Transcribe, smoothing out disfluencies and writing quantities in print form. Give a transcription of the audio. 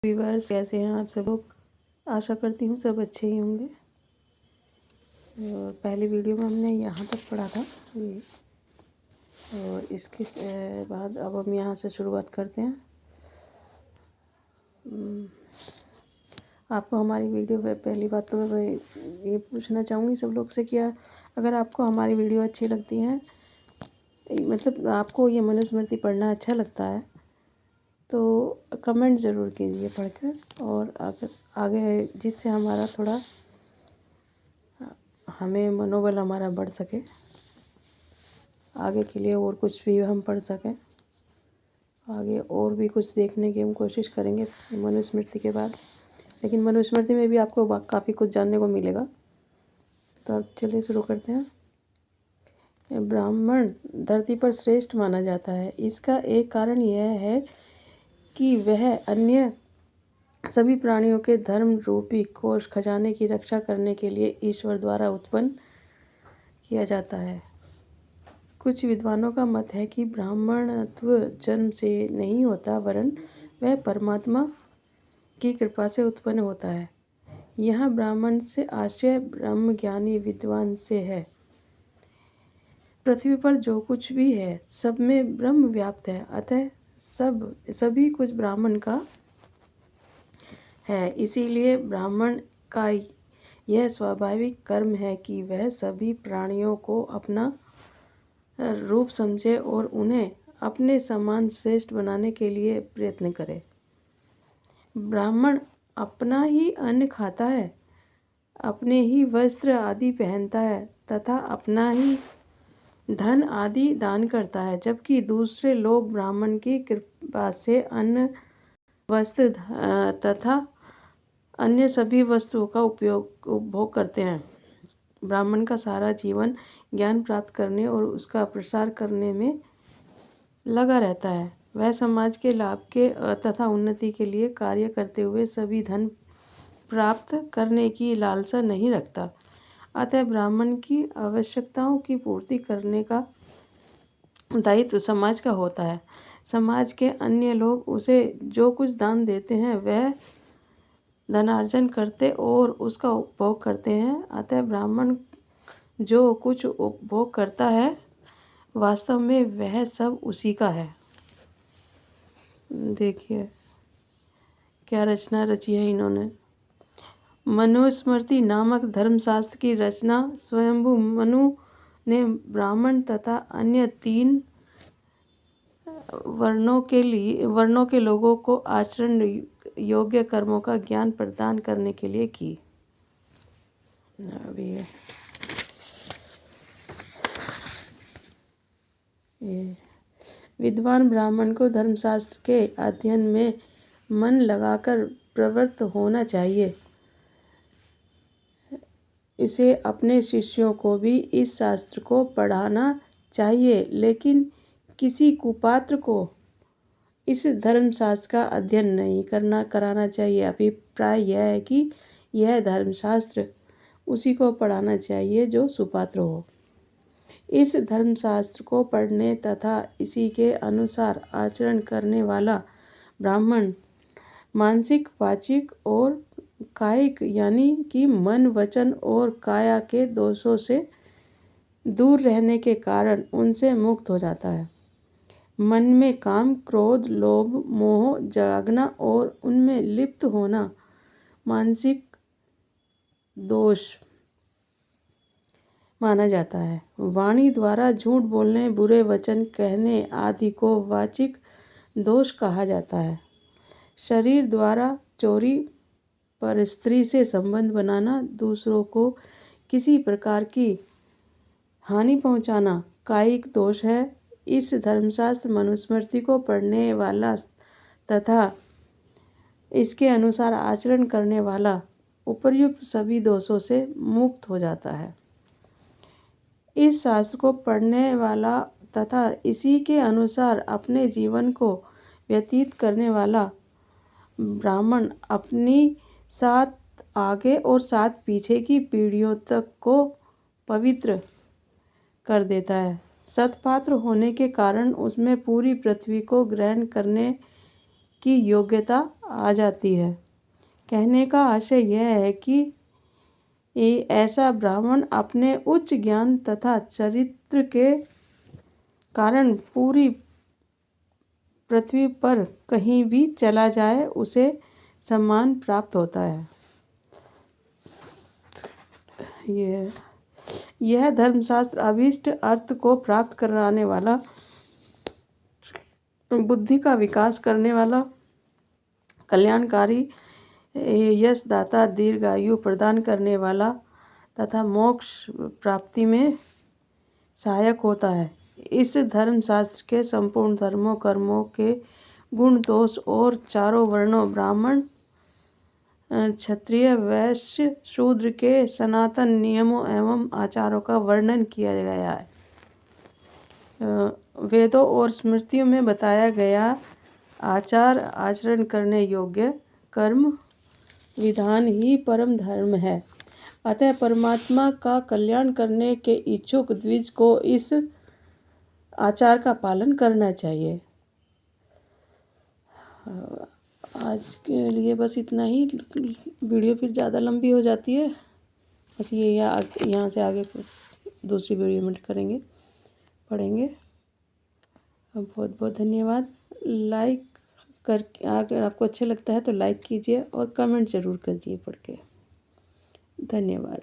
Viewers, कैसे हैं आप सब लोग। आशा करती हूँ सब अच्छे ही होंगे। और पहली वीडियो में हमने यहाँ तक पढ़ा था ये, और इसके बाद अब हम यहाँ से शुरुआत करते हैं। आपको हमारी वीडियो में पहली बात तो मैं ये पूछना चाहूँगी सब लोग से, क्या अगर आपको हमारी वीडियो अच्छी लगती हैं, मतलब आपको ये मनुस्मृति पढ़ना अच्छा लगता है, तो कमेंट ज़रूर कीजिए पढ़कर, और आगे जिससे हमारा थोड़ा हमें मनोबल हमारा बढ़ सके, आगे के लिए और कुछ भी हम पढ़ सकें, आगे और भी कुछ देखने की हम कोशिश करेंगे मनुस्मृति के बाद। लेकिन मनुस्मृति में भी आपको काफ़ी कुछ जानने को मिलेगा। तो अब चलिए शुरू करते हैं। ब्राह्मण धरती पर श्रेष्ठ माना जाता है। इसका एक कारण यह है कि वह अन्य सभी प्राणियों के धर्म रूपी कोष खजाने की रक्षा करने के लिए ईश्वर द्वारा उत्पन्न किया जाता है। कुछ विद्वानों का मत है कि ब्राह्मणत्व जन्म से नहीं होता, वरन वह परमात्मा की कृपा से उत्पन्न होता है। यहाँ ब्राह्मण से आशय ब्रह्मज्ञानी विद्वान से है। पृथ्वी पर जो कुछ भी है सब में ब्रह्म व्याप्त है, अतः सभी कुछ ब्राह्मण का है। इसीलिए ब्राह्मण का यह स्वाभाविक कर्म है कि वह सभी प्राणियों को अपना रूप समझे और उन्हें अपने समान श्रेष्ठ बनाने के लिए प्रयत्न करे। ब्राह्मण अपना ही अन्न खाता है, अपने ही वस्त्र आदि पहनता है तथा अपना ही धन आदि दान करता है, जबकि दूसरे लोग ब्राह्मण की कृपा से अन्न, वस्त्र तथा अन्य सभी वस्तुओं का उपभोग करते हैं। ब्राह्मण का सारा जीवन ज्ञान प्राप्त करने और उसका प्रसार करने में लगा रहता है। वह समाज के लाभ के तथा उन्नति के लिए कार्य करते हुए सभी धन प्राप्त करने की लालसा नहीं रखता। अतः ब्राह्मण की आवश्यकताओं की पूर्ति करने का दायित्व समाज का होता है। समाज के अन्य लोग उसे जो कुछ दान देते हैं वह धनार्जन करते और उसका उपभोग करते हैं। अतः ब्राह्मण जो कुछ उपभोग करता है वास्तव में वह सब उसी का है। देखिए क्या रचना रची है इन्होंने। मनुस्मृति नामक धर्मशास्त्र की रचना स्वयंभू मनु ने ब्राह्मण तथा अन्य 3 वर्णों के लोगों को आचरण योग्य कर्मों का ज्ञान प्रदान करने के लिए की। अभी विद्वान ब्राह्मण को धर्मशास्त्र के अध्ययन में मन लगाकर प्रवृत्त होना चाहिए। इसे अपने शिष्यों को भी इस शास्त्र को पढ़ाना चाहिए, लेकिन किसी कुपात्र को इस धर्मशास्त्र का अध्ययन नहीं कराना चाहिए। अभिप्राय यह है कि यह धर्मशास्त्र उसी को पढ़ाना चाहिए जो सुपात्र हो। इस धर्मशास्त्र को पढ़ने तथा इसी के अनुसार आचरण करने वाला ब्राह्मण मानसिक, वाचिक और कायिक यानी कि मन, वचन और काया के दोषों से दूर रहने के कारण उनसे मुक्त हो जाता है। मन में काम, क्रोध, लोभ, मोह जागना और उनमें लिप्त होना मानसिक दोष माना जाता है। वाणी द्वारा झूठ बोलने, बुरे वचन कहने आदि को वाचिक दोष कहा जाता है। शरीर द्वारा चोरी, परस्त्री से संबंध बनाना, दूसरों को किसी प्रकार की हानि पहुंचाना कायिक दोष है। इस धर्मशास्त्र मनुस्मृति को पढ़ने वाला तथा इसके अनुसार आचरण करने वाला उपर्युक्त सभी दोषों से मुक्त हो जाता है। इस शास्त्र को पढ़ने वाला तथा इसी के अनुसार अपने जीवन को व्यतीत करने वाला ब्राह्मण अपनी 7 आगे और 7 पीछे की पीढ़ियों तक को पवित्र कर देता है। सत्पात्र होने के कारण उसमें पूरी पृथ्वी को ग्रहण करने की योग्यता आ जाती है। कहने का आशय यह है कि ऐसा ब्राह्मण अपने उच्च ज्ञान तथा चरित्र के कारण पूरी पृथ्वी पर कहीं भी चला जाए उसे सम्मान प्राप्त होता है। यह धर्मशास्त्र अभीष्ट अर्थ को प्राप्त कराने वाला, बुद्धि का विकास करने वाला, कल्याणकारी, यशदाता, दीर्घायु प्रदान करने वाला तथा मोक्ष प्राप्ति में सहायक होता है। इस धर्मशास्त्र के संपूर्ण धर्मों, कर्मों के गुण, दोष और चारों वर्णों ब्राह्मण, क्षत्रिय, वैश्य, शूद्र के सनातन नियमों एवं आचारों का वर्णन किया गया है। वेदों और स्मृतियों में बताया गया आचार आचरण करने योग्य कर्म विधान ही परम धर्म है। अतः परमात्मा का कल्याण करने के इच्छुक द्विज को इस आचार का पालन करना चाहिए। आज के लिए बस इतना ही। वीडियो फिर ज़्यादा लंबी हो जाती है, बस ये यहाँ से आगे दूसरी वीडियो में पढ़ेंगे। बहुत बहुत धन्यवाद। लाइक करके, अगर आपको अच्छा लगता है तो लाइक कीजिए और कमेंट ज़रूर कीजिए पढ़ के। धन्यवाद।